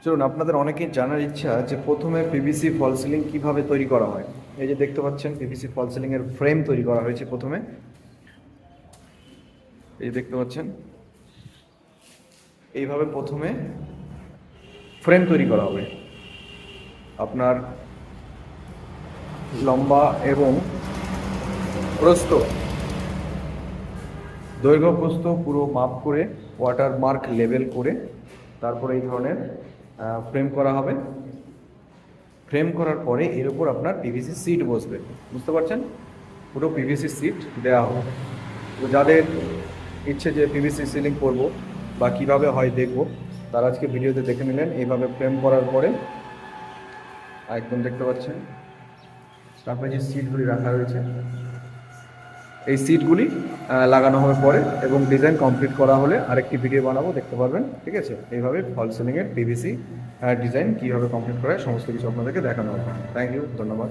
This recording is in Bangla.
চলুন, আপনাদের অনেকেই জানার ইচ্ছা যে প্রথমে পিভিসি ফল সিলিং কীভাবে তৈরি করা হয়। এই যে দেখতে পাচ্ছেন পিভিসি ফল সিলিংয়ের ফ্রেম তৈরি করা হয়েছে প্রথমে। এই যে দেখতে পাচ্ছেন এইভাবে প্রথমে ফ্রেম তৈরি করা হবে। আপনার লম্বা এবং প্রস্থ, দৈর্ঘ্য প্রস্থ পুরো মাপ করে ওয়াটার মার্ক লেবেল করে তারপরে এই ধরনের ফ্রেম করা হবে। ফ্রেম করার পরে এর উপর আপনার পিভিসি সিট বসবে, বুঝতে পারছেন? পুরো পিভিসি সিট দেওয়া হবে। তো যাদের ইচ্ছে যে পিভিসি সিলিং করব বা কিভাবে হয় দেখব, তারা আজকে ভিডিওতে দেখে নিলেন। এইভাবে ফ্রেম করার পরে একদম দেখতে পাচ্ছেন তারপরে যে সিটগুলি রাখা রয়েছে, এই সিটগুলি লাগানো হবে পরে, এবং ডিজাইন কমপ্লিট করা হলে আরেকটি ভিডিও বানাবো, দেখতে পারবেন। ঠিক আছে, এইভাবে ফল সিলিংয়ের পিভিসি ডিজাইন কীভাবে কমপ্লিট করা হয় সমস্ত কিছু আপনাদেরকে দেখানো হবে। থ্যাংক ইউ, ধন্যবাদ।